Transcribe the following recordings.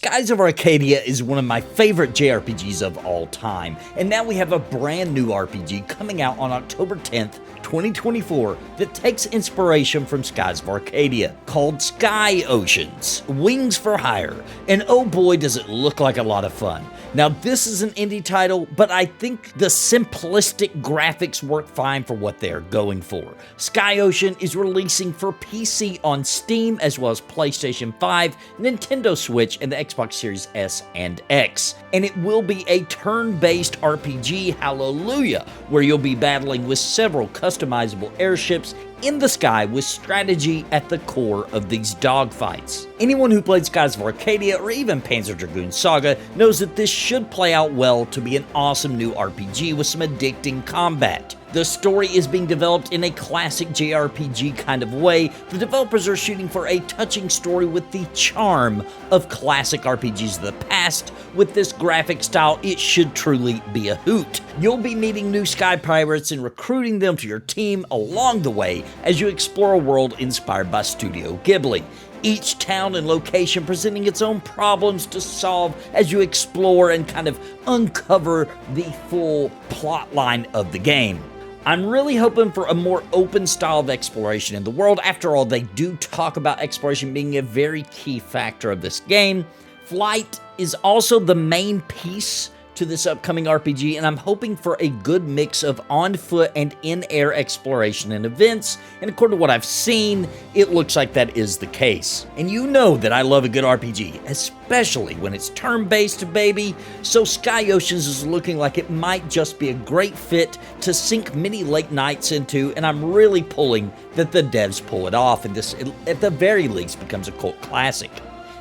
Skies of Arcadia is one of my favorite JRPGs of all time, and now we have a brand new RPG coming out on October 10th, 2024 that takes inspiration from Skies of Arcadia, called Sky Oceans, Wings for Hire, and oh boy does it look like a lot of fun. Now this is an indie title, but I think the simplistic graphics work fine for what they're going for. Sky Ocean is releasing for PC on Steam as well as PlayStation 5, Nintendo Switch, and the Xbox Series S and X. And it will be a turn-based RPG, hallelujah, where you'll be battling with several customizable airships in the sky with strategy at the core of these dogfights. Anyone who played Skies of Arcadia or even Panzer Dragoon Saga knows that this should play out well to be an awesome new RPG with some addicting combat. The story is being developed in a classic JRPG kind of way. The developers are shooting for a touching story with the charm of classic RPGs of the past. With this graphic style, it should truly be a hoot. You'll be meeting new sky pirates and recruiting them to your team along the way as you explore a world inspired by Studio Ghibli. Each town and location presenting its own problems to solve as you explore and kind of uncover the full plot line of the game. I'm really hoping for a more open style of exploration in the world. After all, they do talk about exploration being a very key factor of this game. Flight is also the main piece to this upcoming RPG, and I'm hoping for a good mix of on-foot and in-air exploration and events, and according to what I've seen, it looks like that is the case. And you know that I love a good RPG, especially when it's turn-based, baby, so Sky Oceans is looking like it might just be a great fit to sink many late nights into, and I'm really pulling that the devs pull it off, and this, at the very least, becomes a cult classic.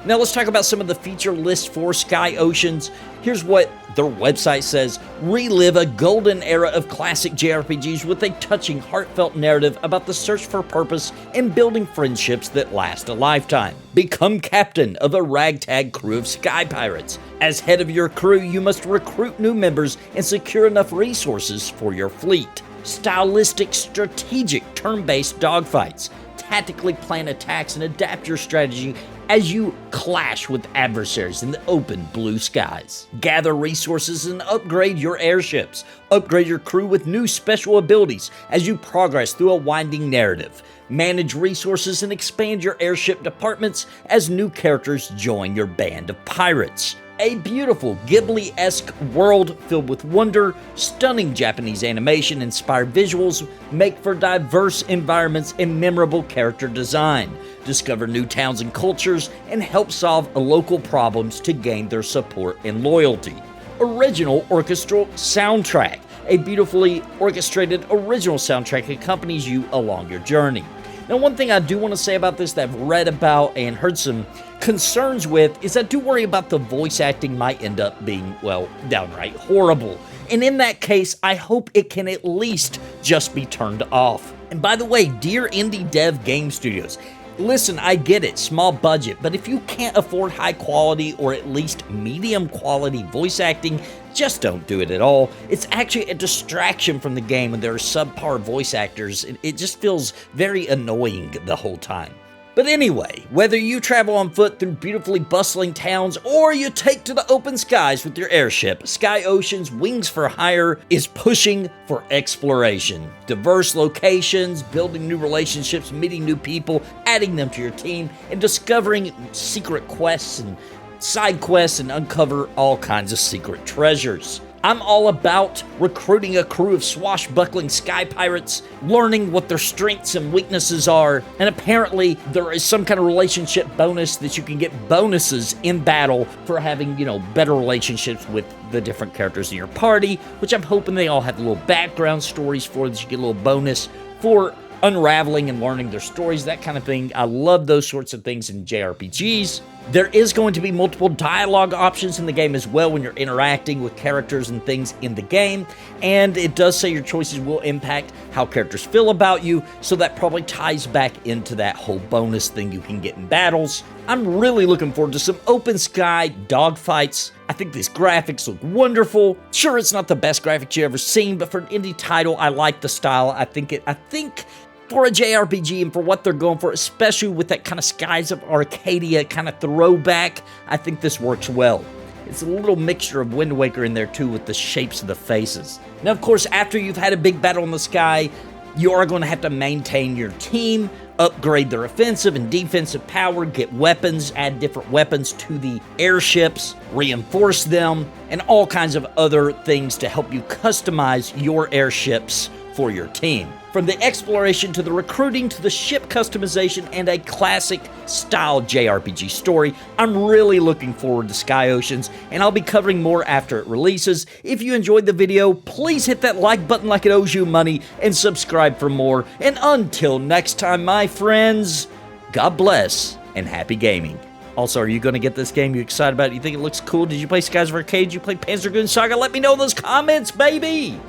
Now let's talk about some of the feature lists for Sky Oceans. Here's what their website says: relive a golden era of classic JRPGs with a touching, heartfelt narrative about the search for purpose and building friendships that last a lifetime. Become captain of a ragtag crew of sky pirates. As head of your crew, you must recruit new members and secure enough resources for your fleet. Stylistic, strategic, turn-based dogfights. Tactically plan attacks and adapt your strategy as you clash with adversaries in the open blue skies. Gather resources and upgrade your airships. Upgrade your crew with new special abilities as you progress through a winding narrative. Manage resources and expand your airship departments as new characters join your band of pirates. A beautiful Ghibli-esque world filled with wonder, stunning Japanese animation-inspired visuals make for diverse environments and memorable character design. Discover new towns and cultures and help solve local problems to gain their support and loyalty. Original orchestral soundtrack. A beautifully orchestrated original soundtrack accompanies you along your journey. Now, one thing I do want to say about this that I've read about and heard some concerns with is I do worry about the voice acting might end up being, well, downright horrible. And in that case, I hope it can at least just be turned off. And by the way, dear indie dev game studios, listen, I get it, small budget, but if you can't afford high quality or at least medium quality voice acting, just don't do it at all. It's actually a distraction from the game when there are subpar voice actors. It just feels very annoying the whole time. But anyway, whether you travel on foot through beautifully bustling towns or you take to the open skies with your airship, Sky Oceans Wings for Hire is pushing for exploration. Diverse locations, building new relationships, meeting new people, adding them to your team, and discovering secret quests and side quests and uncover all kinds of secret treasures. I'm all about recruiting a crew of swashbuckling sky pirates, learning what their strengths and weaknesses are, and apparently there is some kind of relationship bonus that you can get bonuses in battle for having, better relationships with the different characters in your party, which I'm hoping they all have little background stories for that you get a little bonus for unraveling and learning their stories, that kind of thing. I love those sorts of things in JRPGs. There is going to be multiple dialogue options in the game as well when you're interacting with characters and things in the game, and it does say your choices will impact how characters feel about you, so that probably ties back into that whole bonus thing you can get in battles. I'm really looking forward to some open sky dogfights. I think these graphics look wonderful. Sure, it's not the best graphics you've ever seen, but for an indie title, I like the style. I think for a JRPG and for what they're going for, especially with that kind of Skies of Arcadia kind of throwback, I think this works well. It's a little mixture of Wind Waker in there too with the shapes of the faces. Now, of course, after you've had a big battle in the sky, you are going to have to maintain your team, upgrade their offensive and defensive power, get weapons, add different weapons to the airships, reinforce them, and all kinds of other things to help you customize your airships for your team. From the exploration to the recruiting to the ship customization and a classic style JRPG story, I'm really looking forward to Sky Oceans, and I'll be covering more after it releases. If you enjoyed the video, please hit that like button like it owes you money and subscribe for more. And until next time, my friends, God bless and happy gaming. Also, are you going to get this game? You excited about it? You think it looks cool? Did you play Skies of Arcadia? Did you play Panzer Dragoon Saga? Let me know in those comments, baby!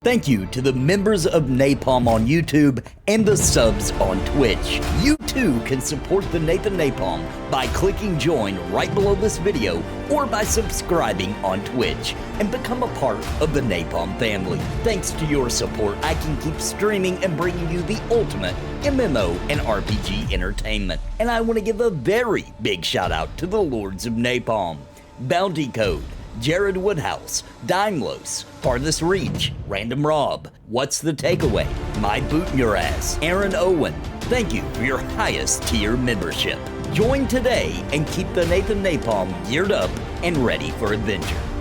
Thank you to the members of Napalm on YouTube and the subs on Twitch. You too can support the Nathan Napalm by clicking join right below this video or by subscribing on Twitch and become a part of the Napalm family. Thanks to your support, I can keep streaming and bringing you the ultimate MMO and RPG entertainment. And I want to give a very big shout out to the Lords of Napalm. Bounty Code, Jared Woodhouse, Daimlos, Farthest Reach, Random Rob, What's the Takeaway, My Boot in Your Ass, Aaron Owen. Thank you for your highest tier membership. Join today and keep the Nathan Napalm geared up and ready for adventure.